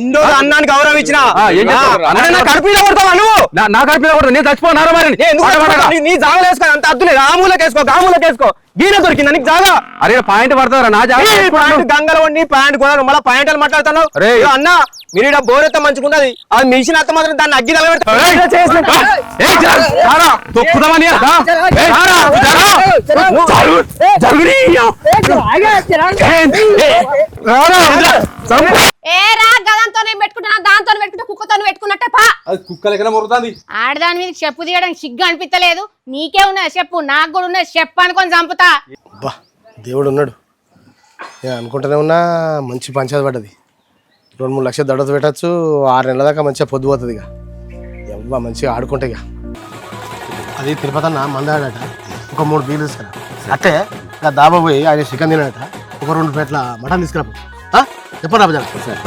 Indo అన్నానికి గౌరవం ఇచ్చిన కడుపు కొడతావా నువ్వు? నా కడుపు కొడతా నేను చచ్చిపోనారా మరి నీ జాగా వేసుకో, అంత అద్దులేదు. ఆమూలకేసుకో, గామూలకేసుకో. గీన దొరికిందా నీకు జాగా? అరే పాయింట్ పడతారా నా జాగా? గంగల వండి ప్యాంట్ కొనాలి, మళ్ళీ పాయింట్లు మాట్లాడుతున్నావు. అన్న మీరు ఇక్కడ బోరెత్త మంచిగున్నది, అది మిషన్ అత్త మాత్రం దాన్ని అగ్గి తొక్కుదామని ఆడదాని మీద చెప్పు తీయడానికి సిగ్గు అనిపించలేదు. నీకే ఉన్నది చెప్పు, నాకు కూడా ఉన్నది చెప్పు అనుకొని చంపుతా. దేవుడు ఉన్నాడు, నేను అనుకుంటూనే ఉన్నా. మంచి పంచాయతీ పడ్డది. 2-3 లక్షలు దడత పెట్టచ్చు. 6 నెలల దాకా మంచిగా పొద్దు పోతుంది. ఇక ఎవ్వ మంచిగా ఆడుకుంటే ఇక అది తిరుపతి అన్న మందాడట. ఒక 3 బీలు తీసుకురా. అట్టే ఇక దాబా పోయి ఆయన చికెన్ తినాడట. ఒక 2 ప్లేట్ల మటన్ తీసుకురా. చెప్పండి సార్.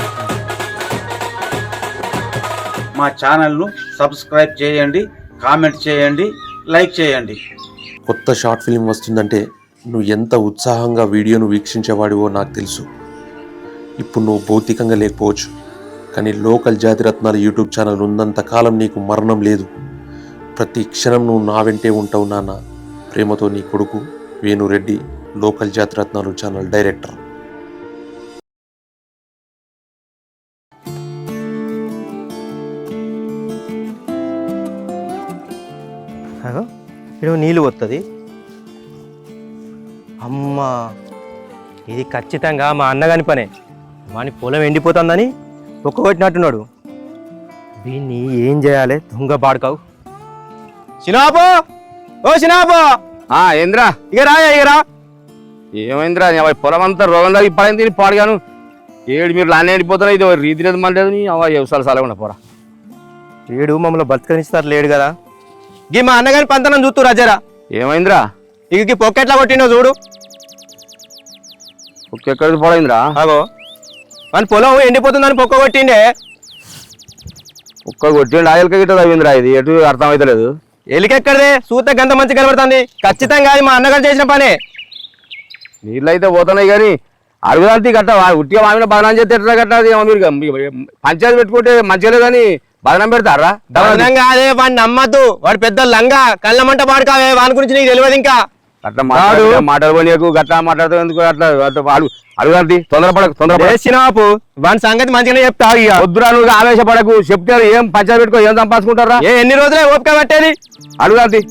మా ఛానల్ను సబ్స్క్రైబ్ చేయండి, కామెంట్ చేయండి, లైక్ చేయండి. కొత్త షార్ట్ ఫిల్మ్ వస్తుందంటే నువ్వు ఎంత ఉత్సాహంగా వీడియోను వీక్షించేవాడివో నాకు తెలుసు. ఇప్పుడు నువ్వు భౌతికంగా లేకపోవచ్చు, కానీ లోకల్ జాతిరత్నాలు యూట్యూబ్ ఛానల్ ఉన్నంత కాలం నీకు మరణం లేదు. ప్రతి క్షణం నువ్వు నా వెంటే ఉంటావు నాన్న. ప్రేమతో నీ కొడుకు వేణురెడ్డి, లోకల్ జాతిరత్నాలు ఛానల్ డైరెక్టర్. ఇక్కడ నీళ్ళు వస్తుంది. అమ్మా, ఇది ఖచ్చితంగా మా అన్నగాని పనే. వాని పొలం ఎండిపోతుందని కొట్టినట్టున్నాడు. దీన్ని ఏం చేయాలి? దొంగ పాడుకావు. సినాపో, ఓ సినాపో. ఏంద్రా ఇక రా. ఏమైందిరా? పొలం అంతా రోగం దాకా ఇప్పుడైంది తిని పాడుగాను. ఏడు మీరు లానే ఎండిపోతున్నా. ఇది రీతి లేదు మన లేదు. నీ వ్యవసాయాలు సాలకుండా పోరా. ఏడు మమ్మల్ని బతకనిస్తారు లేడు కదా. గీ మా అన్నగాని పంతనం చూస్తూ రజరా. ఏమైందిరా? ఇక పొక్కెట్లా కొట్టినో చూడు. ఎక్కడికి పోయిందిరా? అగో మన పొలం ఎండిపోతుందని పొక్క కొట్టిండే. ఒక్క కొట్టిండి ఆయలక గిట్ట తవ్విందిరా. ఇది ఎటు అర్థమైతలేదు. ఎలికెక్కడదే చూస్తే గంత మంచి కనబడుతుంది. ఖచ్చితంగా అది మా అన్నగారు చేసిన పనే. నీళ్ళు అయితే పోతున్నాయి కానీ అడుగుదాంతి గట్ట ఉట్టిగా మామిన బదనం చేస్తే ఎట్లా కట్టాది? మీరు పంచాయతీ పెట్టుకుంటే మంచిగా కానీ బదనం పెడతారా? బదనంగా అదే వాడిని నమ్మద్దు. వాడు పెద్ద లంగా కళ్ళమంట పాడుకావే. వాని గురించి నీకు తెలియదు. ఇంకా అట్లా మాటలు పోనీకు గట్లా మాట్లాడుతూ ఎందుకు అట్లా అడుగుదాంతి. తొందరపడకు. వాని సంగతి మంచిగానే చెప్తా. వద్దురా, నువ్వు ఆవేశపడకు. చెప్తారు ఏం పంచాయతీ పెట్టుకో, ఏం సంపాదించుకుంటారా? ఎన్ని రోజులే ఓపిక పట్టేది? అడుగుదాంతి.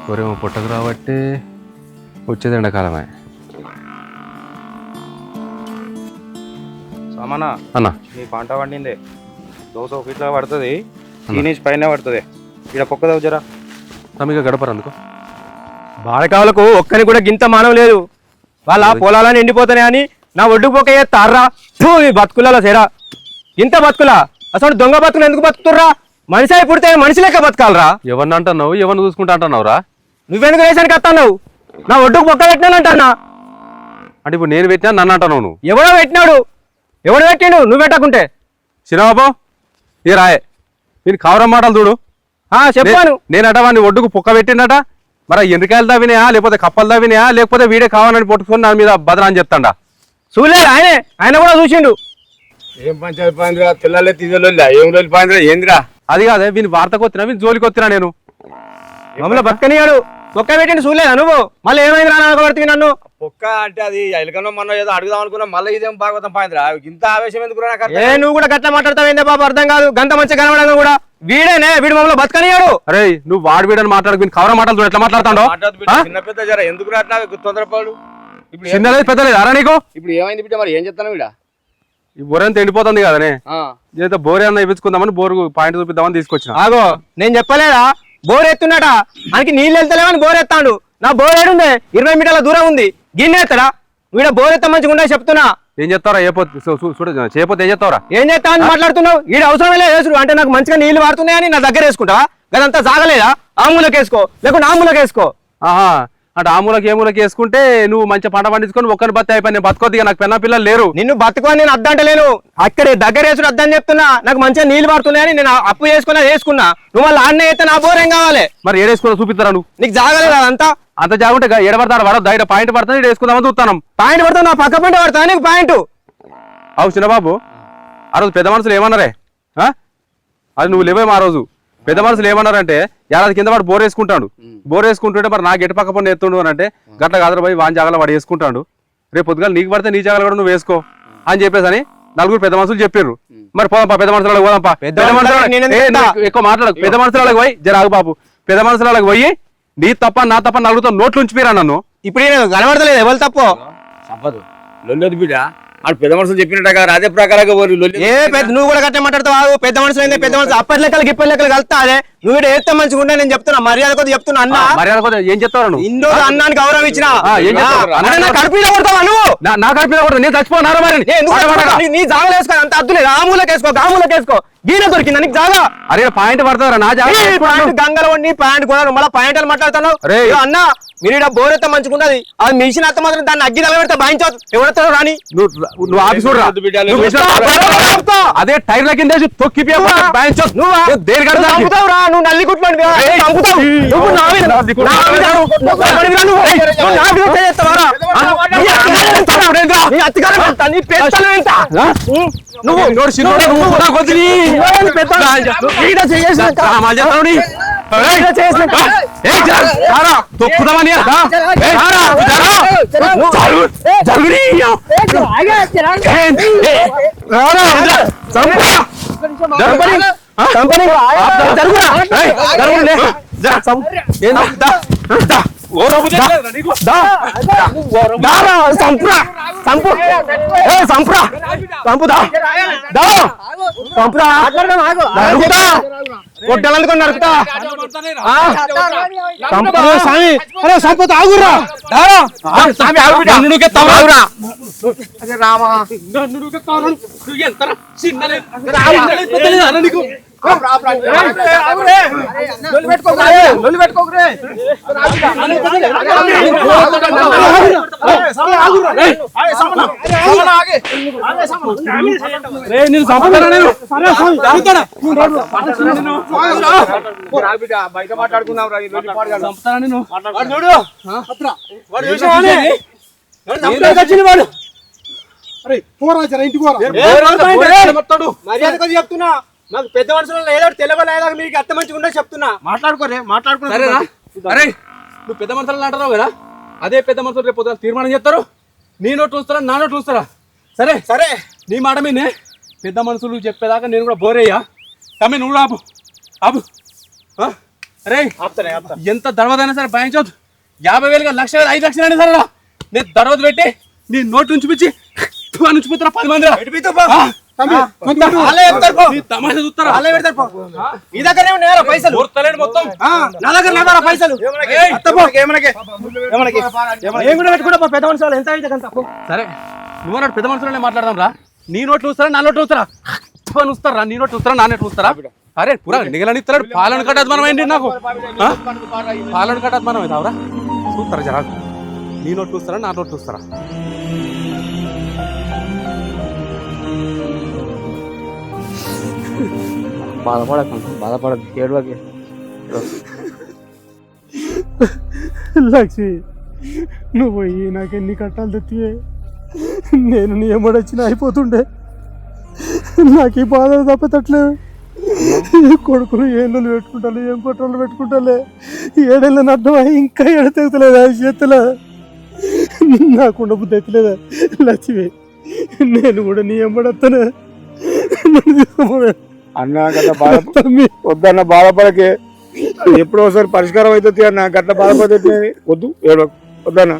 కూరేమో పుట్టకు రాబట్టి వచ్చేది ఎండాకాలమే. సామానా అన్న, నీ పంట పండిందే. దోశ ఒక ఇట్లా పడుతుంది, ఈ నుంచి పైన పడుతుంది. ఇక్కడ పొక్క దగ్గర తమిగా గడపరు అందుకో. బాడకావులకు ఒక్కని కూడా గింత మానవ లేదు. వాళ్ళ పొలాలని ఎండిపోతాయని నా ఒడ్డుకు పోక తార్రా. ఈ బతుకులలో సేరా ఇంత బతుకులా. అసలు దొంగ బతుకులు ఎందుకు బతుకుతుర్రా? మనిషి అయి పుడితే మనిషి లెక్క బతకాలరా. ఎవరిని అంటున్నావు? ఎవరిని చూసుకుంటా అంటున్నావురా? నువ్వెందుకు వేసానికి వస్తావు? నా ఒడ్డుకు పొక్క పెట్టినానంటన్నా. అంటే ఇప్పుడు నేను పెట్టినా నన్ను అంటున్నావు నువ్వు? ఎవడో పెట్టినాడు. ఎవడు పెట్టిండు? నువ్వు పెట్టకుంటే. చిన్నబాబు ఏ రాయే, నేను కవరం మాటలు చూడు. చెప్పాను. నేనట వాడిని ఒడ్డుకు పొక్క పెట్టిండట. మరి ఎండ్రికాయలు తవ్వినాయా, లేకపోతే కప్పలు తవ్వినాయా, లేకపోతే వీడే కావాలని పట్టుకొని దాని మీద బదనాన్ని చెప్తాడా? చూడలేదు ఆయన కూడా చూసిండు. ఏం పంచాయతీ పోయిందిరా? పిల్లలే తీజలో ఏం రోజులు పోయిందిరా? ఏందిరా? అది కాదే, వీని వార్తకు వచ్చినా వీని జోలికి వచ్చినా నేను. మమ్మల్ని బతకనియాడు. పొక్క పెట్టిండు చూడలేదా నువ్వు? మళ్ళీ ఏమైంది రాబడుతుంది నన్ను? పొక్క అంటే అది ఎలకనో మనం ఏదో అడుగుదాం అనుకున్నా. మళ్ళీ ఇదేం భాగవతం పోయిందిరా. ఇంత ఆవేశం ఎందుకు? నువ్వు కూడా గట్లా మాట్లాడతావు బాబు? అర్థం కాదు. గంత మంచిగా కనబడదు కూడా. వీడేనే వీడు మమ్మల్ని బతకనియాడు. అరే నువ్వు వాడు వీడని మాట్లాడు. కవర మాటలు ఎట్లా మాట్లాడుతాడో. చిన్న పెద్ద జర ఎందుకు రాట్లా తొందరపాడు? ఇప్పుడు చిన్నలేదు పెద్దలేదు అరా నీకు? ఇప్పుడు ఏమైంది బిడ్డ? మరి ఏం చెప్తాను వీడ? ఈ బోరంతా ఎండిపోతుంది కదనే. ఏదో బోరే అన్న ఇప్పించుకుందామని బోరు పాయింట్ చూపిద్దామని తీసుకొచ్చిన. ఆగో నేను చెప్పలేదా? బోర్ ఎత్తున్నట మనకి నీళ్ళు వెళ్తలేమని బోర్ ఎత్తాడు. నా బోర్ ఏడుందే 20 మీటర్ల దూరం ఉంది. గిన్నె ఎత్తడా? వీడ బోర్ ఎత్త మంచిగా ఉండే చెప్తున్నా. ఏం చేస్తారా? చేయపోతే ఏం చేస్తావరా? ఏం చేస్తా అని మాట్లాడుతున్నావు? ఈడ అవసరం లేదు. అంటే నాకు మంచిగా నీళ్లు వాడుతున్నాయని నా దగ్గర వేసుకుంటావా? గదంతా సాగలేదా? ఆమూలకేసుకో, లేకుంటే ఆమూలకేసుకో. అంటే ఆ మూలకి ఏ మూలకి వేసుకుంటే నువ్వు మంచి పంట పండించుకొని ఒక్కని బతి అయిపోయి నేను బతుకోద్ది. నాకు పెన్న పిల్లలు లేరు. నిన్ను బతుకొని నేను అద్దంటలేను. అక్కడే దగ్గర వేసుడు అద్దని చెప్తున్నా. నాకు మంచిగా నీళ్లు పడుతున్నాయని నేను అప్పు వేసుకున్నా. నువ్వు మళ్ళీ అన్న అయితే నా బోర్ ఏం కావాలి? మరి ఏడేసుకున్నా చూపిస్తారా నువ్వు? నీకు జాగలేదు అదంతా. అంత జాగుంటే ఎడబడతారు వాడు దైడ పాయింట్ పడుతుంది వేసుకుందామని చూస్తాను. పాయింట్ పడతావు నా పక్క పంట పడతా నీకు పాయింట్. అవు చిన్నబాబు ఆ రోజు పెద్ద మనుషులు ఏమన్నారే? అది నువ్వు లేవే ఆ రోజు. పెద్ద మనుషులు ఏమన్నారంటే ఏడాది కింద వాడు బోర్ వేసుకుంటాడు. బోర్ వేసుకుంటుంటే మరి నాకు ఎటు పక్క పని ఎత్తుండు అని అంటే గట్ల కాదు పోయి వాని జాగాలో వాడు వేసుకుంటాడు. రేపు పొద్దుగా నీకు పడితే నీ జాగాలో కూడా నువ్వు వేసుకో అని చెప్పేసి అని నలుగురు పెద్ద మనుషులు చెప్పారు. మరి పోదాంపా పెద్ద మనుషులకు పోదాంపా. పెద్ద మనుషులు ఎక్కువ మాట్లాడకు. పెద్ద మనుషులకు పోయి జరాగు బాబు. పెద్ద మనుషులకు పోయి నీ తప్ప నా తప్ప నలుగురితో నోట్లు ఉంచిపోయిరా నన్ను. ఇప్పుడు కనబడతలేదు ఎవరు తప్పు. సంపదు లొల్లొద్దు బిడ్డ. ఆడు పెద్ద మనుషులు చెప్పినట్టుగా అదే ప్రకారంగా ఏ పెద్ద నువ్వు కూడా కట్టే మాట్లాడతావు. పెద్ద మనుషులు ఏంది పెద్ద మనుషులు అప్పటి లెక్కలకి ఇప్పటి లెక్కలు కలుతా అదే నువ్వు కూడా ఏస్తే మంచిగా ఉండే నేను చెప్తున్నా. మర్యాద కొద్ది చెప్తున్నా అన్న. మర్యాద కొద్ది ఏం చెప్తావు నువ్వు? ఇన్నో అన్నానికి గౌరవం ఇచ్చినా కడుపు కొడతావా నువ్వు? నా కడుపు కొడతా నేను చచ్చిపోనారా మరి? నీ జాగా వేసుకో అంత అద్దులేదు. ఆమూలకి వేసుకో గామూలకి వేసుకో. గీన దొరికిందా నీకు జాగా? అరే పాయింట్ పడతారా నా జాగా? గంగలో వండి పాయింట్ కొనాలి మళ్ళీ పాయింట్ అని మాట్లాడుతున్నావు. అన్న మీరు బోర్ అయితే మంచిగా ఉన్నది. అది మిషన్ అత్త మాత్రం దాన్ని అగ్గి తల పెడితే బాయించవచ్చు. ఎవరెత్తాడు రాని నువ్వు ఆఫీస్ అదే టైర్ల కింద తొక్కి బాయించవచ్చు. నువ్వు దేని చంపుతావురా నువ్వు నల్లి కుట్లు చంపుతావు. నువ్వు నా మీద తొక్కుదామని కొట్టాలనుకో నరుకుతా. సంపద ఆగురా బయట మాట్లాడుకున్నావు చెప్తున్నా. మాకు పెద్ద మనుషులు ఏదో తెలుగు లేదా మీకు అత్త మంచిగా ఉండదు చెప్తున్నా. మాట్లాడుకున్నా. అరే నువ్వు పెద్ద మనుషులు అంటారు కదా, అదే పెద్ద మనుషులు రేపు పొద్దున తీర్మానం చేస్తారు. నీ నోట్లు చూస్తారా నా నోట్లు చూస్తారా? సరే సరే నీ మాట మీనే పెద్ద మనుషులు చెప్పేదాకా నేను కూడా బోరేయ్యా. కమ్మి నువ్వు ఆపు ఆపు. అరే ఎంత దర్వాదైనా సరే భయించవద్దు. 50,000 1,00,000 5 లక్షలు అయినా సరే నేను దర్వాజు పెట్టి నీ నోటు ఉంచిపించి ఉంచిపోతారా 10 మంది. సరే నువ్వు పెద్ద మనుషులనే మాట్లాడదాం రా. నీ నోట్లు చూస్తారా నా నోట్లు చూస్తారా? చూస్తారా నీ నోట్లు చూస్తారా నా నోట్లు చూస్తారా? అరే పురా నిగలని ఇస్తాడు. పాలన కట్టదు మనం ఏంటి నాకు పాలన కట్టదు మనం అవురా? చూస్తారా జరా నీ నోట్లు చూస్తారా నా నోట్లు చూస్తారా? బాధపడదు ఏడువకి. లక్ష్మి నువ్వు పోయి నాకెన్ని కట్టాలు తెచ్చివే. నేను నీ ఎమ్మడొచ్చినా అయిపోతుండే. నాకు ఈ బాధలు తప్పతట్లేదు. కొడుకులు ఏళ్ళు పెట్టుకుంటాను ఏం కొట్టలు పెట్టుకుంటాలే. ఏడేళ్ళని అర్థమై ఇంకా ఏడ తెగుతలేదా చేతులా? నాకుండా బుద్ధి ఎత్తలేదా లక్ష్మి? నేను కూడా నీ ఎమ్మడొస్తాను. అన్నా గట్ల వద్దన్న బాధపడకే. ఎప్పుడో ఒకసారి పరిష్కారం అవుతుంది అన్న. గట్ల బాధపడుతుంది వద్దు ఏడవకు వద్దన్న.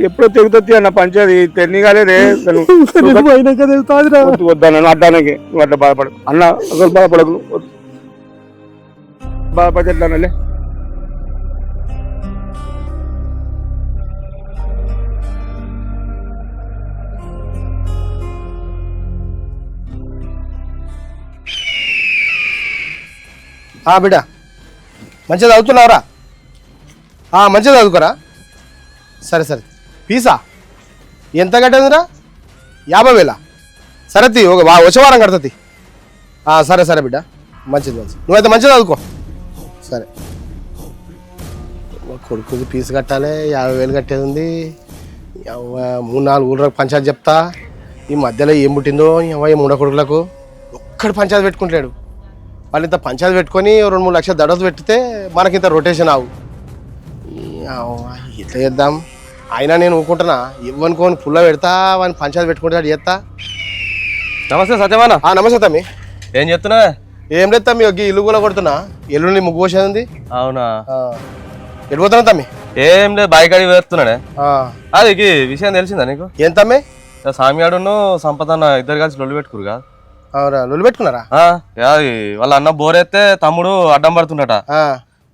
ఎప్పుడో తెగుతుంది అన్న పంచాయతీ తెన్నిగాలేదే. వద్దన్న అడ్డానకే నువ్వు అట్లా బాధపడకు అన్న. అసలు బాధపడకు బాధపడితే ఎట్లానలే. బిడ్డ మంచిగా చదువుతున్నావురా? మంచిగా చదువుకోరా. సరే సరే ఫీజా ఎంత కట్టేదిరా? 50,000. సరే తీ వచ్చే వారం కడుతుంది. సరే సరే బిడ్డ మంచిది మంచిది. నువ్వైతే మంచిగా చదువుకో. సరే కొడుకుది ఫీజు కట్టాలి, 50,000 కట్టేది ఉంది. 3-4 ఊళ్ళకి పంచాయతీ చెప్తా. ఈ మధ్యలో ఏం పుట్టిందో ఈ మూడ కొడుకులకు ఒక్కడు పంచాయతీ పెట్టుకుంటలేడు. వాళ్ళు ఇంత పంచాయతీ పెట్టుకొని 2-3 లక్షలు దడత పెట్టితే మనకింత రొటేషన్ ఆవు. ఎట్లా చేద్దాం? అయినా నేను ఊరుకుంటున్నా, ఇవ్వనుకోని పుల్ల పెడతా, వాడిని పంచాయతీ పెట్టుకుంటాడు చేస్తా. నమస్తే సత్యమాన. నమస్తే తమ్మి. ఏం చెప్తున్నా? ఏం లేదు తమ్మి, ఒక ఇల్లు కూడా కొడుతున్నా. ఎల్లుండి ముగ్గు పోసేది ఉంది. అవునా? ఎడిపోతున్నా తమ్మి? ఏం లేదు, బైక్ అడిగి వేస్తున్నాడే. అది విషయం తెలిసిందా నీకు? ఏం తమ్మి? సామియాడును సంపదన్న ఇద్దరు కలిసి లొల్లు పెట్టుకురుగా. అవునా, లొల్లు పెట్టుకున్నారా? వాళ్ళ అన్న బోరెత్తే తమ్ముడు అడ్డం పడుతుండట,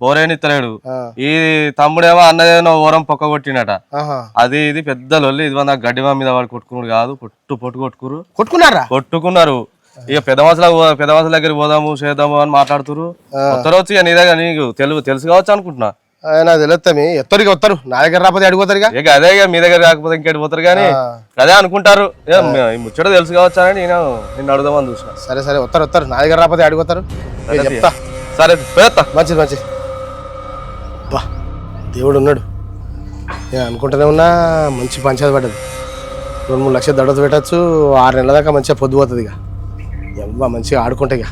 బోరేని ఇత్తలేడు. ఈ తమ్ముడేమో అన్నదేమో ఓరం పొక్క కొట్టినట. అది ఇది పెద్ద లొల్లి. ఇది నాకు గడ్డి మీద వాడు కొట్టుకున్నాడు కాదు, పొట్టు కొట్టుకున్నారు. ఇక పెద్ద మనుషుల దగ్గరికి పోదాము చేద్దాము అని మాట్లాడుతురు. వస్తారు వచ్చి నీ దగ్గర నీకు తెలుసు కావచ్చు అనుకుంటున్నా. నాకు తెలుస్తామి, ఎత్తరికి వస్తారు, నా దగ్గర రాకపోతే అడిగిపోతారు. ఇక అదే మీ దగ్గర రాకపోతే ఇంకెడి పోతారు కానీ అదే అనుకుంటారు. ముచ్చట తెలుసు కావచ్చు అని నేను నిన్ను అడుగుదామని చూసిన. సరే సరే, వస్తారు, నా దగ్గర రాకపోతే అడిగిపోతారు. చెప్తా. సరే పెడతా. మంచిది. బా, దేవుడు ఉన్నాడు. నేను అనుకుంటూనే ఉన్నా, మంచి పంచాయతీ పడ్డది. 2-3 లక్షలు దడత పెట్టచ్చు. 6 నెలల దాకా మంచిగా పొద్దు పోతుంది. ఇక ఎవ్వ మంచిగా ఆడుకుంటే ఇక.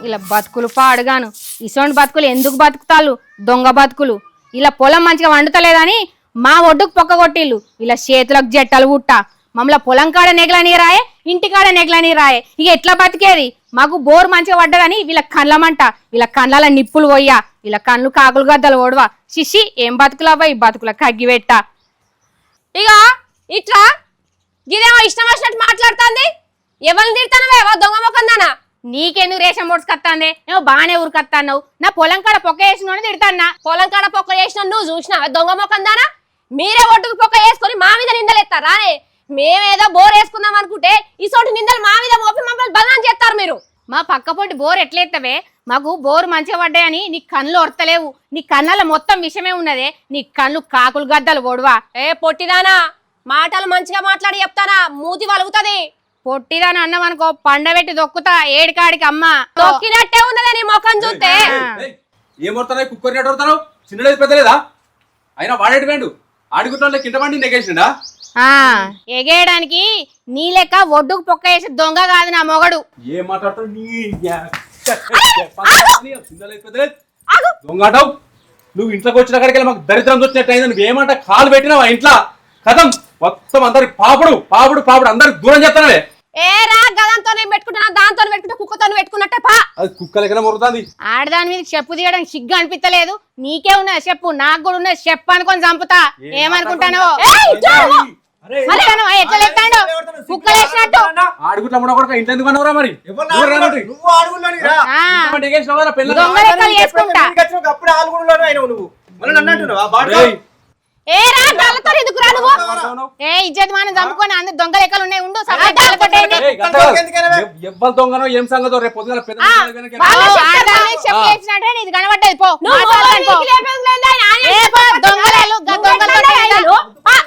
ఇలా బతుకులు పాడుగాను. ఇసోంటి బతుకులు ఎందుకు బతుకుతాళ్ళు? దొంగ బతుకులు. ఇలా పొలం మంచిగా వండుతలేదని మా ఒడ్డుకు పొక్క కొట్టిళ్ళు. ఇలా చేతులకు జట్టలు పుట్ట మమ్మల్ని పొలం కాడ నెగలని రాయే, ఇంటికాడ నెగలని రాయే. ఇక ఎట్లా బతికేది? మాకు బోర్ మంచిగా పడ్డదని వీళ్ళ కళ్ళమంట, వీళ్ళ కళ్ళ నిప్పులు పోయ్యా, వీళ్ళ కళ్ళు కాకులు గద్దలు ఓడవా. శిషి ఏం బతుకులవ్వా ఈ బతుకుల కగ్గి పెట్ట. ఇక ఇట్లా గిదేమో ఇష్టం వచ్చినట్టు మాట్లాడుతుంది. ఎవరిని తిడతానవేవో దొంగ మొక్కందానా? నీకెందుకు రేషన్ మోడ్చుకొస్తాందే? ఏమో బాగానే ఊరికొస్తాన్నావు. నా పొలం కాడ పొక్క వేసిన తిడతాన్నా. పొలం కాడ పొక్క వేసిన నువ్వు చూసినావా దొంగ మొక్కందానా? మీరే ఒడ్డుకు పొక్క వేసుకొని మా మీద నిందలేస్తారా? మేమేదో బోర్ వేసుకుందాం అనుకుంటే ఇసోటి నిందలు మా మీద మోపి మమ్మల్ని బదనాం చేస్తారు మీరు. మా పక్క పొట్టి బోర్ ఎట్లెత్తవే? మాకు బోరు మంచిగా పడ్డాయని నీ కళ్ళు ఒడతలేవు. నీ కళ్ళలో మొత్తం విషమే ఉన్నదే. నీ కళ్ళు కాకులు గద్దలు ఓడవా. ఏ పొట్టిదానా, మాటలు మంచిగా మాట్లాడి చెప్తానా మూతి వలుగుతుంది. పొట్టిదాని అన్నం అనుకో, పండబెట్టి దొక్కుతా ఏడికాడికి. అమ్మ దొక్కినట్టే ఉన్నదే నీ ముఖం చూస్తే. ఏమవుతున్నాయి? కుక్కర్ నెట్టావు, చిన్నలేదు పెద్దలేదా? అయినా వాడేటి వేండు ఆడిగుట్లో కింద పండి నెగేసిండా? ఎగేయడానికి నీ లెక్క ఒడ్డుకు పొక్క వేసి దొంగ కాదు నా మొగడు. ఏం మాట్లాడుతావు? దొంగటావు నువ్వు. ఇంట్లోకి వచ్చిన కాడికి మాకు దరిద్రం వచ్చినట్టు అయింది. నువ్వు ఏమంట కాలు పెట్టినావా ఇంట్లో? కథం మొత్తం అందరి పాపుడు అందరికి దూరం చేస్తానవే. ఏరా గదంతో పెట్టుకుంటున్నా, దాంతో పెట్టుకుంటా, కుక్కతో పెట్టుకున్నట్టే పా. అది కుక్కలకైనా మొరుతుంది. ఆడదాని మీద చెప్పు తీయడానికి సిగ్గు అనిపించలేదు? నీకే ఉన్నది చెప్పు, నాకు కూడా ఉన్నది చెప్పు అనుకొని చంపుతా. ఏమనుకుంటానో ఎట్లా లేస్తాడు కుక్కలు వేసినట్టు. ఆడుగుట్ల కూడా ఇంట్లో ఎందుకు అన్నవరా? మరి దొంగ లెక్కలు చేసుకుంటా. ఏరా గల్లతో ఎందుకురా నువ్వు? ఏ ఇజ్జత్ మనం చంపుకొని అందరు దొంగ లెక్కలు ఉన్నాయి. ఉండు ఎవ్వరు దొంగనో ఏం సంగతో రేపు పొద్దున ఇది కనబడ్డది. పో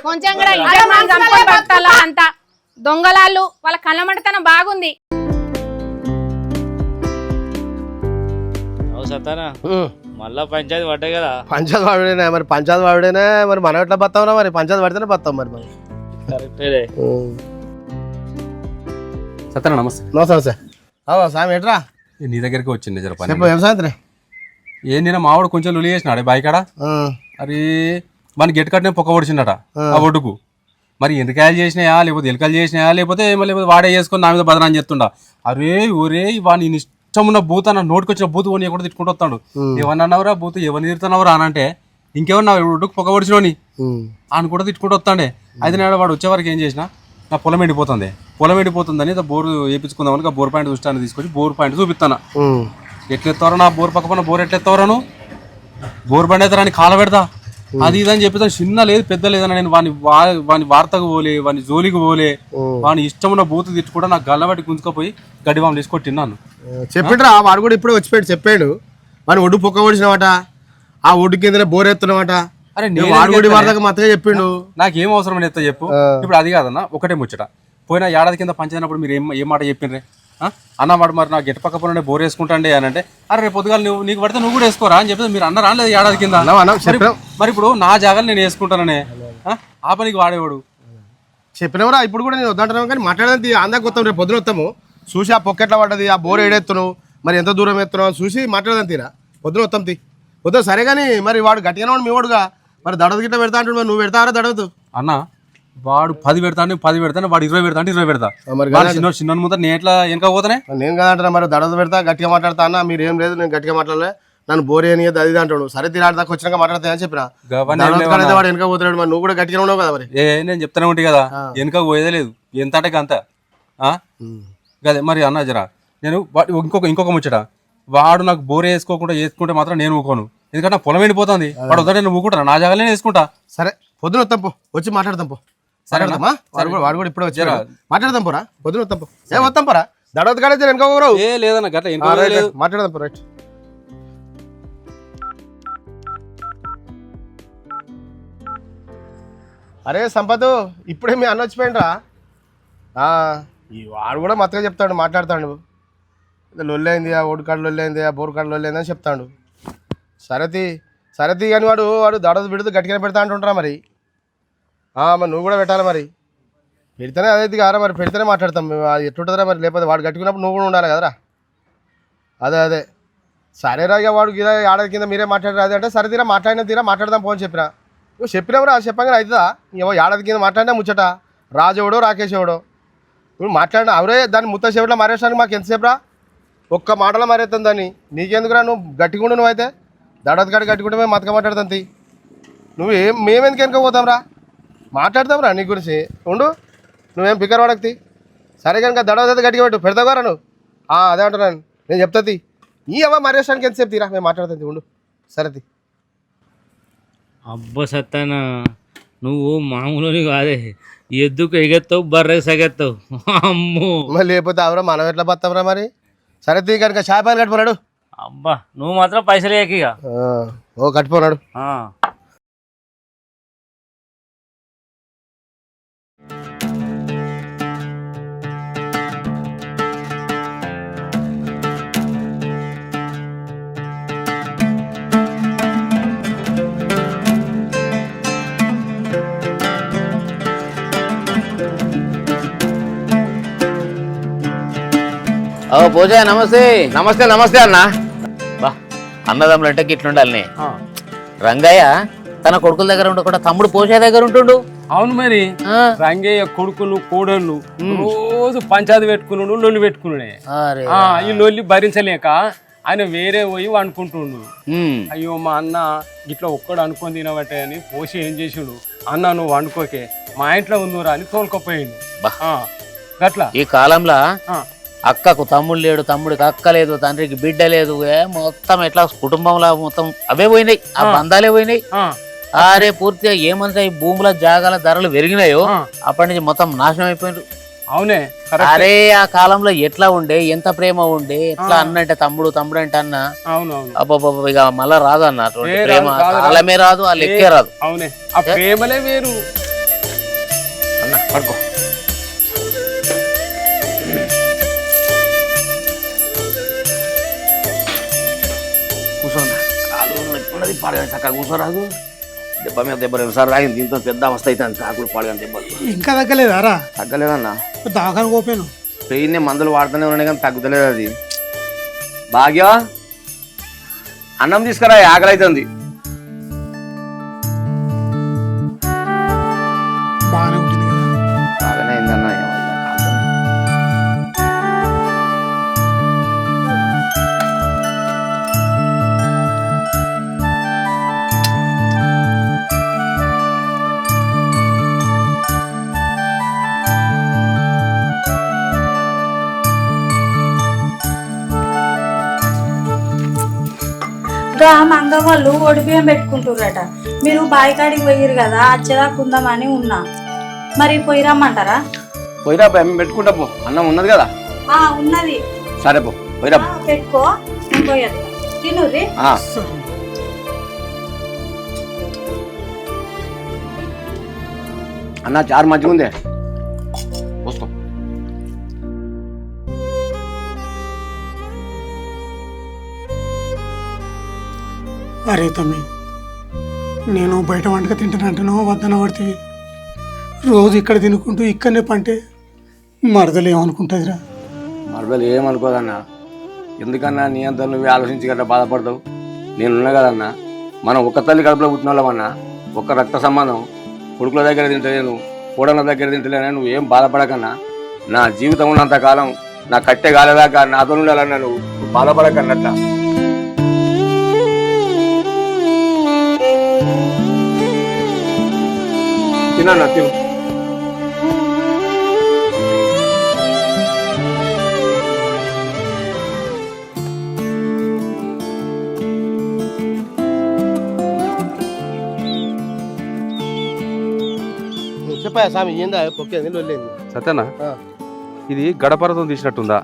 కొంచెం కూడా ఇజ్జత్ మనం చంపుకొని బతాలా అంతా. దొంగలాళ్ళు వాళ్ళ కళ్ళమంటతనం బాగుంది. మళ్ళా పంచాయతీ పడ్డాయి కదా. పంచాయతీ వాడేనా మరి? పంచాయతీ వాడేనా మరి? మనం ఎట్లా బతావునా మరి? పంచాయతీ పడితేనే బతాం మరి. సత్యనా నమస్తే. నమస్తే సామి. ఎట్రా నీ దగ్గరికి వచ్చింది జర పని. చెప్పు, ఏం సాయంత్రం? ఏం నేను మావాడు కొంచెం లొలి చేసినాడు బాయికాడ. మరి మన గెట్ కట్టిన పొక్క పొడిచిండట ఆ ఒడ్డుకు. మరి ఎంతకాయలు చేసినాయా లేకపోతే ఎలకలు చేసినాయా లేకపోతే వాడే చేసుకుని నా మీద బదనాన్ని చెప్తుండా. అరే ఒరే వాడిని ఇష్టం ఉన్న బూత్ అన్న నోటికొచ్చిన బూత్ కొని ఎక్కడ తిట్టుకుంటూ వస్తాడు. ఏమన్నావురా బూత్, ఎవరిని తిడుతున్నావురా అని అంటే ఇంకేమన్నా ఒడ్డుకు పొక్క పొడిచినోని అని కూడా తిట్టుకుంటూ వస్తాడే. అయితే నేను వాడు వచ్చేవారికి ఏం చేసినా, నా పొలం ఎండిపోతుందని బోరు వేయించుకుందామని బోర్ పాయింట్ చూస్తాను తీసుకొచ్చి బోర్ పాయింట్ చూపిస్తాను. ఎట్లెత్తావరా నా బోర్ పక్క పైన బోర్ ఎట్లెత్తావరాను? బోర్ బండి అయితే రాని కాల పెడతా అది ఇదని చెప్పేదాన్ని. చిన్న లేదు పెద్ద లేదని నేను వాని వార్తకు పోలే, వాని జోలికి పోలే, వాని ఇష్టం ఉన్న బూతు తిట్టుకుంటా నాకు గల్లబట్టి గుంజుకపోయి గడ్డివాము తీసుకొని తిన్నాను. చెప్పిండ్రా వాడు కూడా ఇప్పుడే వచ్చిపోయాడు. చెప్పాడు వాని ఒడ్డు పొక్క పొడిచినవాట. ఆ ఒడ్డు కిందనే బోర్ ఎత్తున్నామట. అరే వాడు కూడా వాడదాకా మత్తగా చెప్పిండు. నాకేం అవసరం అని ఎత్తా చెప్పు. ఇప్పుడు అది కాదన్న, ఒకటే ముచ్చట. పోయినా ఏడాది కింద పంచైనప్పుడు మీరు ఏం మాట చెప్పిండ్రే? అన్నమాట మరి నాకు గెట్ పక్క పనుండే బోర్ వేసుకుంటాండి అని అంటే, అరే రేపు పొద్దుగాల నీకు పడితే నువ్వు కూడా వేసుకోరా అని చెప్పి మీరు అన్నారా లేదు ఏడాది కింద? మరి ఇప్పుడు నా జాగాలు నేను వేసుకుంటాననే ఆ పనికి వాడేవాడు చెప్పినవరా. ఇప్పుడు కూడా నేను వద్దంటున్నావు కానీ మాట్లాడేది అందాక వస్తాం, రేపు పొద్దున వస్తాము. చూసి ఆ పొక్కెట్లా పడ్డది, ఆ బోర్ ఏడెత్తున్నావు, మరి ఎంత దూరం ఎత్తున్నావు చూసి మాట్లాడదాం. తీరా పొద్దున వస్తాం వద్దాం. సరే కానీ మరి వాడు గట్టిగానే వాడు మీ వాడుగా మరి దడదు గిట్ట పెడతా అంటున్నాడు. మరి నువ్వు పెడతావరా దడవద్దు అన్న? వాడు 10 పెడతాను 10 పెడతాను, వాడు 20 పెడతా అంటే 20 పెడతా. చిన్న ముందర నేను ఎట్లా వెనక పోతానే? నేను కదంటున్నా మరి దడదు పెడతా గట్టిగా మాట్లాడతా అన్న. మీరు ఏం లేదు, నేను గట్టిగా మాట్లాడలే, నన్ను బోర్ అని అది అంటాడు. సరే తీరాడి దాకా వచ్చినాక మాట్లాడతా అని చెప్పిన వాడు వెనక పోతున్నాడు. మరి నువ్వు కూడా గట్టిగా ఉన్నావు కదా. మరి నేను చెప్తానే ఉంటాయి కదా, వెనక పోయేదే లేదు, ఎంత అంటే అంత కదే. మరి అన్న జరా నేను ఇంకొక ముచ్చట, వాడు నాకు బోర్ వేసుకుంటే మాత్రం నేను ఊకోను. ఎందుకంటే పొలం ఎండిపోతుంది. వాడు వద్దా నేను ఊకుంటా, నా జాగాలనే వేసుకుంటా. సరే పొద్దున వస్తాం పో, వచ్చి మాట్లాడతాం పో. మాట్లాడదామా? వాడు కూడా ఇప్పుడే వచ్చారా? మాట్లాడదాం పోరా, పొద్దున వస్తాం పో. వస్తాం పోరా, దడవద్దు కాడే వెనక పోరావు. లేదన్న గట్ల మాట్లాడదాం పో. రైట్. అరే సంపత్, ఇప్పుడే మీ అన్న వచ్చిపోయిండ్రా? ఈ వాడు కూడా మత్తగా చెప్తాడు, మాట్లాడతాడు. లొల్లైంది, ఆ ఓడి కాడ లొల్లైంది, ఆ బోర్ కాడ లొల్లైంది అని చెప్తాడు. సరతి కానీ వాడు దడదు విడుదల గట్టిగా పెడతా అంటుంటారా? మరి మరి నువ్వు కూడా పెట్టాలి. మరి పెడితేనే అదే కారా, మరి పెడితేనే మాట్లాడతాం. అది ఎట్లుంటుందిరా మరి, లేకపోతే వాడు గట్టుకున్నప్పుడు నువ్వు కూడా ఉండాలి కదరా. అదే సరేరా, ఇక వాడు గిరా ఏడాది కింద మీరే మాట్లాడరా అది అంటే, సరే తీరా మాట్లాడదాం పోని చెప్పినా. నువ్వు చెప్పినావురా, చెప్పంగా అవుతుందా? ఏమో ఏడాది కింద మాట్లాడినా ముచ్చట, రాజెవడో రాకేష్ ఎవడో నువ్వు మాట్లాడినా అవరే దాన్ని ముత్త చెవిలో మారేసానికి మాకు ఎంతసేపు రా? ఒక్క మాటలో మారేస్తాను దాన్ని. నీకెందుకురా, నువ్వు గట్టిగుండు. నువ్వైతే దడత కాడ గట్టిగుంటే మేము మతక మాట్లాడతాంతి. మేమెందుకు వెనుక పోతాం రా, మాట్లాడతాం రా నీ గురించి. ఉండు, నువ్వేం పికర్ వాడక్తి. సరే కనుక దడత గట్టిగా పెట్టు, పెడతావారా నువ్వు? అదే అంటున్నాను, నేను చెప్తాది. ఈ అవ్వ మారేసానికి ఎంతసేపు తీరా, మేము మాట్లాడుతుంది. ఉండు సరే. అబ్బా సత్తానా, నువ్వు మామూలు కాదే, ఎద్దుకు ఎగెత్తావు, బర్రెకు సగెత్తావు. అమ్మో, మరి లేకపోతే అవరా మనం ఎట్లా బతాంరా మరి? సరే తీ కనుక షాపాయలు కట్టుకున్నాడు. అబ్బా నువ్వు మాత్రం పైసలు ఇక కట్టుకున్నాడు. పూజా నమస్తే. నమస్తే అన్న. బా అన్నదమ్ములు అంటే ఇట్లుండాలి. రంగయ్య తన కొడుకుల దగ్గర ఉండకుండా తమ్ముడు పోషా దగ్గర ఉంటుండు. అవును మరి, రంగయ్య కొడుకులు కోడళ్ళు రోజు పంచాయతీ పెట్టుకున్నాడు, లొల్లి పెట్టుకున్నాడే. ఈ లొల్లి భరించలేక ఆయన వేరే పోయి అనుకుంటుండు. అయ్యో మా అన్న ఇట్లా ఒక్కడు అనుకొని తినబట్టే అని పోసి ఏం చేసిండు, అన్న నువ్వు వండుకోకే మా ఇంట్లో ఉందిరా అని తోలుకపోయిండు. గట్లా ఈ కాలంలో అక్కకు తమ్ముడు లేడు, తమ్ముడికి అక్క లేదు, తండ్రికి బిడ్డ లేదు, మొత్తం ఎట్లా కుటుంబంలో మొత్తం అవే పోయినాయి, ఆ బంధాలే పోయినాయి. అరే పూర్తిగా ఏమంటే ఈ భూముల జాగాల ధరలు పెరిగినాయో అప్పటి నుంచి మొత్తం నాశనం అయిపోయినారు. అవునే. అరే ఆ కాలంలో ఎట్లా ఉండే, ఎంత ప్రేమ ఉండే, ఎట్లా అన్న అంటే తమ్ముడు, తమ్ముడు అంటే అన్న. అబ్బాబ్బా ఇక మళ్ళా రాదు అన్న అటువంటి ప్రేమ, కాలమే రాదు, ఆ లెక్కే రాదు. అవునే, ఆ ప్రేమలే వేరు అన్న. పడుకో. కూర్చోండి, కాలు ఉన్నది పాడగానే చక్కగా కూర్చోరాదు. దెబ్బ మీద దెబ్బ 2 సార్లు రాగింది, దీంతో పెద్ద అవస్థ అవుతుంది. కాకులు పాడగానే దెబ్బలు ఇంకా తగ్గలేదారా? తగ్గలేదన్నా, దవాఖాన పోయాను. పెయిన్ మందులు వాడుతూనే ఉన్నాయి కానీ తగ్గుతలేదు. అది భాగ్యం అన్నం తీసుకురా, ఆకలి అవుతుంది. బాగానే ఉంటుంది కదా. బాగానే అయిందన్నా. మంగ వాళ్ళు ఒడిబియ్యం పెట్టుకుంటుర్రట. మీరు బాయికాడికి పోయిరు కదా, అచ్చదాకుందామని ఉన్నా. మరి పోయి రమ్మంటారా? పోయిరా, మేము పెట్టుకుంటా పో. అన్నం ఉన్నది కదా? ఉన్నది. సరే పో, పోయిరా. పెట్టుకో, నేను పోయేస్తా. తినుర్రి. అన్న చారు మంచిగా ఉందే వస్తాం. అరే తమ్మి, నేను బయట వంటగా తింటానంటున్నావు వద్దన పడితే రోజు ఇక్కడ తినుకుంటూ ఇక్కడనే పంటే మరదలు ఏమనుకుంటుందిరా? మరదలు ఏమనుకోదన్నా, ఎందుకన్నా నీ అంతా నువ్వే ఆలోచించి గట్రా బాధపడతావు. నేనున్నా కదన్నా, మనం ఒక్క తల్లి కడుపులో పుట్టిన వాళ్ళమన్నా, ఒక్క రక్త సంబంధం. కొడుకుల దగ్గర తింటలేను, కోడళ్ళ దగ్గర తింటలేను, నువ్వు ఏం బాధపడకన్నా. నా జీవితం ఉన్నంతకాలం నా కట్టె గాలేదాకా నాతో ఉండాలన్నా నువ్వు బాధపడకన్నట్లా. తిన్నా తిను. చెప్పా స్వామి, ఏందా పొక్కేది లొల్లేంది? సత్యనా, ఇది గడపరతో తీసినట్టుందా,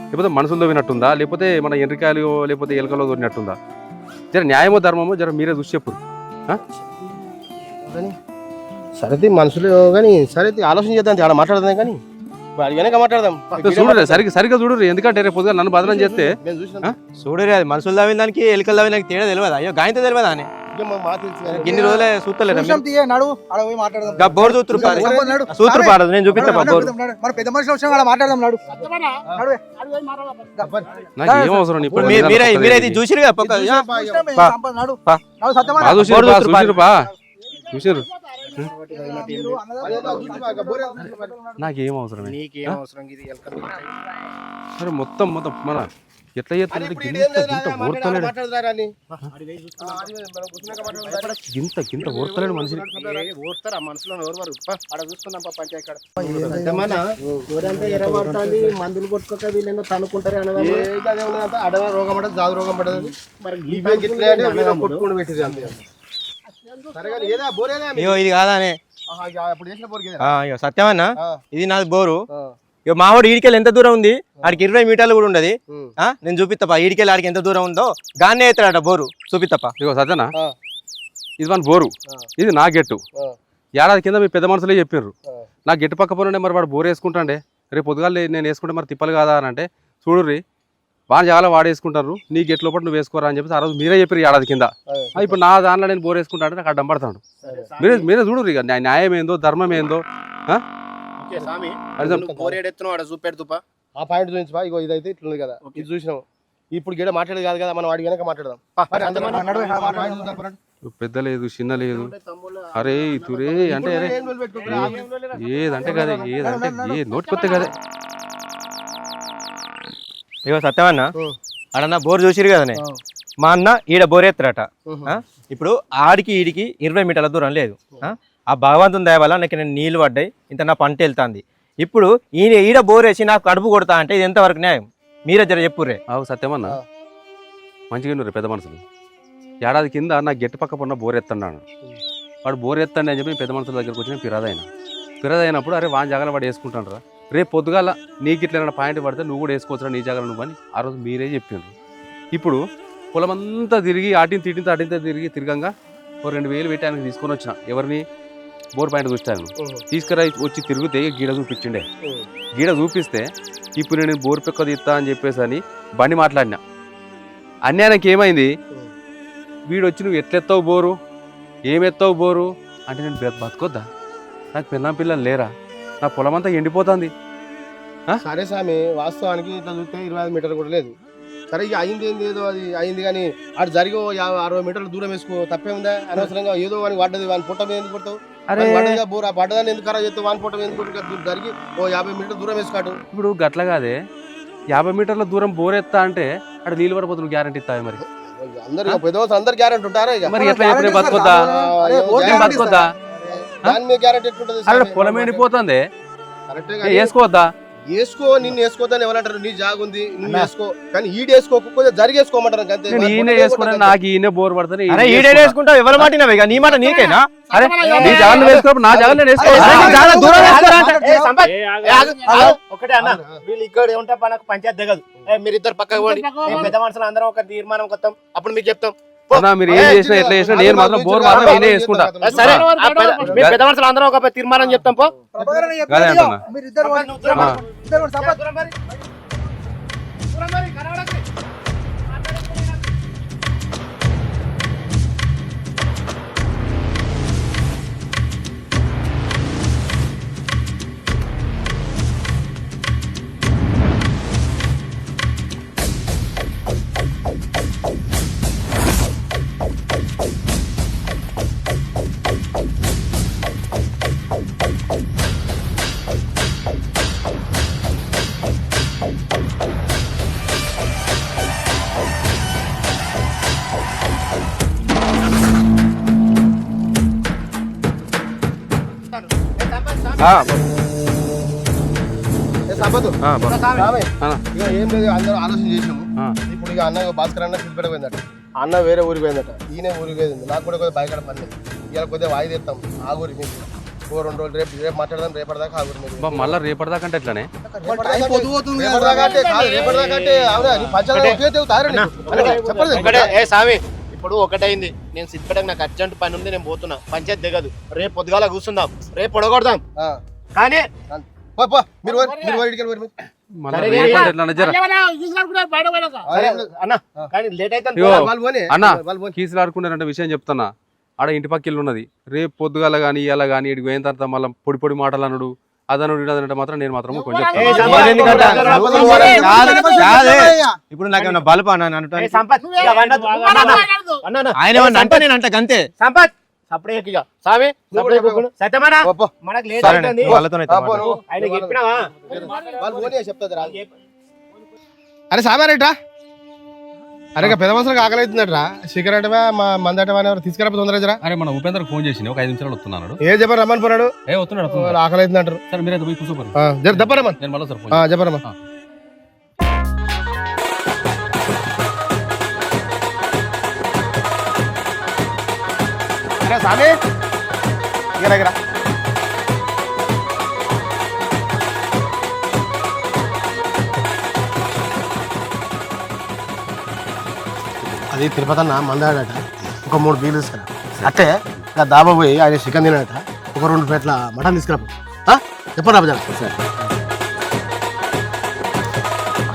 లేకపోతే మనసులో వినట్టుందా, లేకపోతే మన ఎండ్రికాయలు లేకపోతే ఎలుకలో దొరినట్టుందా? జర న్యాయమో ధర్మమో జర మీరే చూసి చెప్పు. సరే మనసులో కానీ సరే ఆలోచన చేద్దాం, ఆడ మాట్లాడదాం కానీ వెనక మాట్లాడదాం. చూడరు సరిగ్గా చూడరు, ఎందుకంటే రేపు పొద్దుగా నన్ను బదనం చేస్తే చూడరే, అది మనుషులు తవ్విన దానికి ఎలుకలు తవ్విన దానికి తేడా తెలియదా? అయ్యో గాయంతో తెలియదా అని ఇన్ని రోజులే చూస్తలేరు. బోర్ సూత్రు పాడదు, నేను చూపిస్తా బోర్. నాకు ఏం అవసరం ఇప్పుడు మీరైతే చూసిరు చూసారు, నాకేం అవసరం? సరే మొత్తం మన ఎట్లా చేస్తానంటే గింత ఓర్తలేడు మనిషిని. మందులు కొట్టుకోక వీళ్ళేమో తనుకుంటారు అడవ రోగం పడదు, జాదు రోగం పడదు. కొట్టుకుని పెట్టింది అంతే. ఇది కాదానే సత్యమన్నా, ఇది నాది బోరు. ఇక మావాడు ఈడికెళ్ళి ఎంత దూరం ఉంది, ఆడికి 20 మీటర్లు కూడా ఉండదు. నేను చూపిస్తాపా, ఈడికెళ్ళి ఆడికి ఎంత దూరం ఉందో గాన్నే ఎత్తాడట బోరు. చూపిస్తాపా. ఇగో సత్యనా, ఇది మన బోరు, ఇది నా గెట్టు. ఏడాది కింద మీ పెద్ద మనుషులే చెప్పారు నా గెట్టు పక్క పోనండి, మరి వాడు బోరు వేసుకుంటాండే, రేపు పొద్దుగాలు నేను వేసుకుంటే మరి తిప్పలు కాదా అని అంటే, చూడుర్రి వాడు చాలా వాడేసుకుంటారు, నీ గెట్ లోపల నువ్వు వేసుకోరా అని చెప్పి ఆ రోజు మీరే చెప్పారు ఏడాది కింద. ఇప్పుడు నా దానిలో నేను బోర్ వేసుకుంటా అంటే నాకు అడ్డం పడతాడు. మీరే చూడరు ఇక న్యాయం ఏందో ధర్మం ఏందో. చూపెడుతుపా ఆ పాయింట్ చూపించా. ఇగో ఇదైతే ఇట్లుంది కదా, ఇది చూసినావు. ఇప్పుడు గిడ మాట్లాడేది కాదు కదా, మనం వాడి వెనక మాట్లాడదాం. పెద్ద లేదు చిన్న లేదు, అరే తురే అంటే అరే ఏదంటే కదే, ఏదంటే ఏ నోటికొత్తే కదే. ఇగో సత్యమన్న, ఆడన్నా బోర్ చూసిరు కదనే, మా అన్న ఈడ బోర్ ఎత్తారట. ఇప్పుడు ఆడికి ఈడికి 20 మీటర్ల దూరం లేదు. ఆ భగవంతుని దయ వల్ల నాకు నేను నీళ్లు పడ్డాయి, ఇంత నా పంట వెళ్తాంది. ఇప్పుడు ఈడ బోర్ వేసి నాకు కడుపు కొడతా అంటే ఇది ఎంతవరకు న్యాయం? మీరే జర చెప్పుర్రే. అవు సత్యమన్నా, మంచిగా పెద్ద మనుషులు. ఏడాది కింద నా గెట్టు పక్క పడిన బోర్ ఎత్తన్నాడు, వాడు బోర్ ఎత్తండి అని చెప్పి పెద్ద మనుషుల దగ్గరకు వచ్చిన పిరదైనప్పుడు అరే వాని జాగాలో వాడు వేసుకుంటాను రా, రేపు పొద్దుగాల నీకు ఇట్లా పాయింట్ పడితే నువ్వు కూడా వేసుకోవచ్చురా నీ జాగాలో నువ్వు అని ఆ రోజు మీరే చెప్పిండ్రు. ఇప్పుడు పొలమంతా తిరిగి అటింత తిరగంగా 2000 పెట్టి ఆయనకు తీసుకొని వచ్చిన, ఎవరిని బోర్ పాయింట్ చూస్తాను తీసుకురా వచ్చి తిరిగితే గీడ చూపించిండే. గీడ చూపిస్తే ఇప్పుడు నేను బోర్ పెక్క తీస్తా అని చెప్పేసి అని బండి మాట్లాడినా. అన్యాయానికి ఏమైంది, వీడు వచ్చి నువ్వు ఎట్లెత్తావు బోరు, ఏమెత్తావు బోరు అంటే నేను బతకొద్దా, నాకు పిల్లలు లేరా, నా పొలం అంతా ఎండిపోతుంది. సరే స్వామి, వాస్తవానికి ఇట్లా చూస్తే 25 మీటర్లు కూడా లేదు. సరే ఇక అయింది ఏంది, ఏదో అది అయింది కానీ ఆడు జరిగి 50-60 మీటర్లు దూరం వేసుకో, తప్పే ఉందా? అనవసరంగా ఏదో వానికి పడ్డది, వాని పుట్ట మీద ఎందుకు కొడతావు? పడ్డదిగా బోర్, ఆ పడ్డదాన్ని ఎందుకు ఖరాబ్ చేస్తావు? వాని పుట్ట మీద ఎందుకు జరిగి 50 మీటర్లు దూరం వేసుకోడు. ఇప్పుడు గట్ల కాదే, 50 మీటర్ల దూరం బోర్ ఎత్తా అంటే అక్కడ నీళ్ళు పడిపోతుంది, గ్యారంటీ ఇస్తాయి. మరి అందరు పెద్దవాళ్ళు అందరు గ్యారెంటీ ఉంటారా? మరి ఎట్లా చెప్పిన బతుకొద్దా, దాని మీద గ్యారెంటీ ఎట్లుంటది? పొలం ఎండిపోతుంది, వేసుకోవద్దా? వేసుకో, నిన్ను వేసుకోవద్దని ఎవరంటారు? నీ జాగు ఉంది, నువ్వు వేసుకో, కానీ ఈడు వేసుకోకపోతే జరిగేసుకోమంటారు. నాకు ఈయన బోర్ పడుతుంది, వేసుకుంటావు ఎవరి మాట నీ మాట నీకేనా? అరే నీ జాగ్రత్త వేసుకో, నా జాగ్రత్త వేసుకో. ఒకటే అన్న, వీళ్ళు ఇక్కడ ఉంటే మనకు పంచాయతీ దిగదు. మీరిద్దరు పక్కకు పోండి, పెద్ద మనుషులు అందరం ఒక తీర్మానం కొత్తాం, అప్పుడు మీకు చెప్తాం. అన్నా మీరు ఏం చేసినా ఎట్లా చేసినా నేను మాత్రం బోర్ మాత్రం నేనే వేసుకుంటా. సరే మీ పెద్ద మనుషులు అందరూ ఒక తీర్మానం చెప్తాం పో. అదే అంటున్నా. ఏం లేదు అందరూ ఆలోచన చేసాము. ఇప్పుడు ఇక అన్న భాస్కర్ అన్న సిద్దిపేట పోయిందట, అన్న వేరే ఊరికి పోయిందట, ఈయన ఊరికి పోయింది. నాకు కూడా కొద్దిగా బయట పని ఇలా కొద్దిగా వాయిదా ఇస్తాం. ఆ ఊరి మీకు 2 రోజులు రేపు మాట్లాడదాం. రేపటిదాకా ఆ ఊరి మీద మళ్ళీ రేపటిదాకా అంటే ఎట్లానే సామి. ఇప్పుడు ఒకటైంది, నేను సిద్దిపేటకు నాకు అర్జెంట్ పని ఉంది, నేను పోతున్నా. పంచాయతీ దిగదు, రేపు పొద్దుగాల కూర్చుందాం, రేపు పొడగొడదాం. కానీ అన్న కీసులు ఆడుకుంటారంటే విషయం చెప్తున్నా. ఆడ ఇంటి పక్క ఇల్లు ఉన్నది. రేపు పొద్దుగాల కానీ ఇవాళ కానీ ఇటు పోయిన తర్వాత మళ్ళీ పొడి పొడి మాటలు అనుడు అదనుడు అదంటే మాత్రం నేను మాత్రం కొంచెం ఇప్పుడు నాకేమన్నా బల్బ్ అన్న ఆయన అంటే నేను అంటే గంతే. అరే సామారేట్రా, అరే పెద్ద మనుషులకు ఆకలి అవుతుందట్రా. శిఖర్ అటవా మా మందటవా తీసుకురా తొందరగా. అరే మన ఉపేంద్రకు ఫోన్ చేసి ఒక 5 నిమిషాలు వస్తున్నాడు. ఏ చెప్పారు రమ్మని పోరాడు. ఆకలి అవుతుంది అంటారు. సరే మీరైతే పోయి కూర్చోపోరు. చెప్పరమ్మన్ నేను మళ్ళీ సార్ చెప్పరమ్మన్. సామి దగ్గర అది తిరుపతి అన్న మందాడట, ఒక 3 బీలు తీసుకురా. అట్టే దాబా పోయి ఆయన చికెన్ తినట, ఒక 2 ప్లేట్ల మటన్ తీసుకురా. చెప్పండి అబ్బా.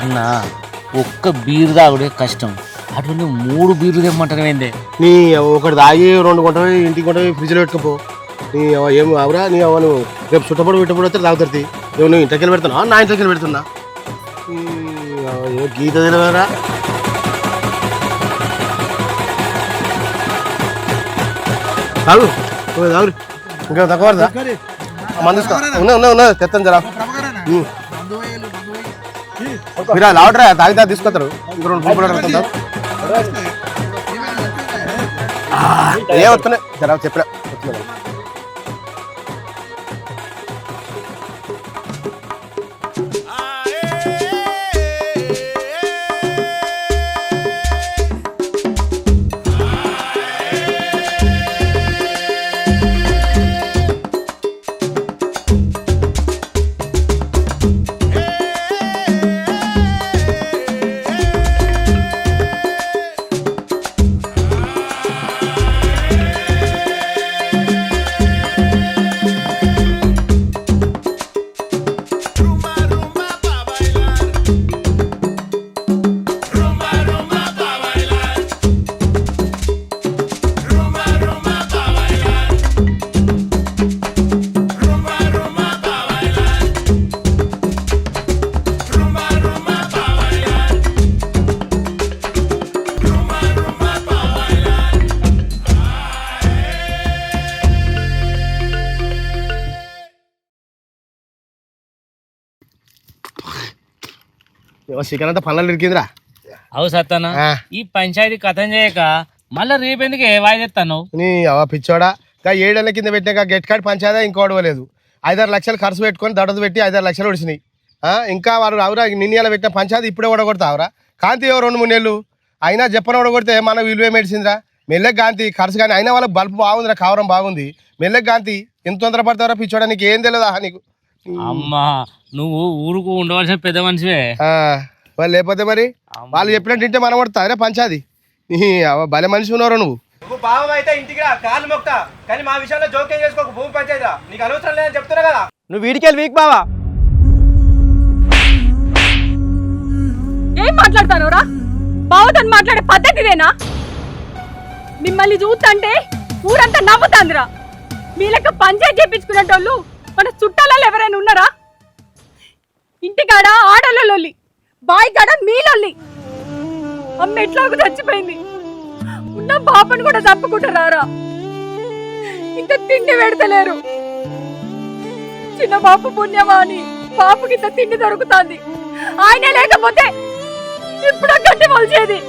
అన్న ఒక్క బీరు తాగుడే కష్టం, అటువంటి 3 బీర్లు తెమ్మంటారు ఏందే? నీ ఒకటి తాగి 2 కొంటవి ఇంటికి కొంటవి ఫ్రిడ్జ్లో పెట్టుకోపో. నీ ఏం అవరా నీ అవను రేపు చుట్టపడి పెట్టబడి వస్తే తాగుతుంది. నువ్వు ఇంటికి పెడుతున్నా, నా ఇంటికి పెడుతున్నా. గీత తెలియరా? తాగు తాగు, ఇంకా తక్కువ మంది ఉన్నా తెత్తాను జరా. మీరు లావటరా తాగితే తీసుకొస్తారు. ఇంక 2 పూలు ఏ వస్తున్నాయి జరా చెప్పరా. చికెన్ అంతా పనులు ఇరికిందిరా. అవు సత్తన్న, ఈ పంచాయతీ కథం చేయక మళ్ళీ రేపెందుకు వాయిదెత్తాను? నీ అవ పిచ్చోడా, 7 ఏళ్ల కింద పెట్టినాక గెట్ కార్డ్ పంచాయతీ ఇంకా ఓడవలేదు. 5-6 లక్షలు ఖర్చు పెట్టుకొని దడదు పెట్టి 5-6 లక్షలు ఒడిచినాయి. ఇంకా వారు అవురా నిన్నెల పెట్టిన పంచాయతీ ఇప్పుడే ఓడగొడతావురా. కాంతి 2-3 నెలలు అయినా చెప్పని ఓడగొడితే మన విలువే మెడిసిందిరా. మెల్లెక్ గాంతి ఖర్చు కానీ అయినా వాళ్ళకి బల్బు బాగుందిరా, కావరం బాగుంది. మెల్లెక్ గాంతి ఎంత తొందర పడతావురా పిచ్చోడా, నీకు ఏం తెలియదా నీకు? అమ్మా నువ్వు ఊరుకు ఉండవలసిన పెద్ద మనిషివే. వాళ్ళు లేకపోతే మరి వాళ్ళు చెప్పినట్టు ఇంటే మనం కొడతా పంచాది. భలే మనిషి ఉన్నారా నువ్వు. నువ్వు బావ అయితే ఇంటికి రా, కాలు మొక్తా, కానీ మా విషయంలో జోక్యం చేసుకోకు. భూమి పంచాయతీరా, నీకు అనవసరం లేదని చెప్తున్నా కదా. నువ్వు వీడికెళ్ళి వీక్ బావా. ఏం మాట్లాడతానురా? బావతో మాట్లాడే పద్ధతిదేనా? మిమ్మల్ని చూస్తుంటే ఊరంతా నవ్వుతాందిరా. మీ లెక్క పంచాయతీ చేపించుకునేటోళ్ళు మన చుట్టాలలో ఎవరైనా ఉన్నారా? ఇంటికాడ ఆడలొల్లి, బాయ్ కాడ మీలొల్లి. అమ్మ ఎట్లాగో చచ్చిపోయింది, ఉన్న పాపను కూడా చంపుకుంటారా? ఇంత తిండి పెడతలేరు. చిన్న బాపు పుణ్యమా అని బాపుకి ఇంత తిండి దొరుకుతుంది. ఆయన లేకపోతే ఇప్పుడు గట్టి మొలిచేది.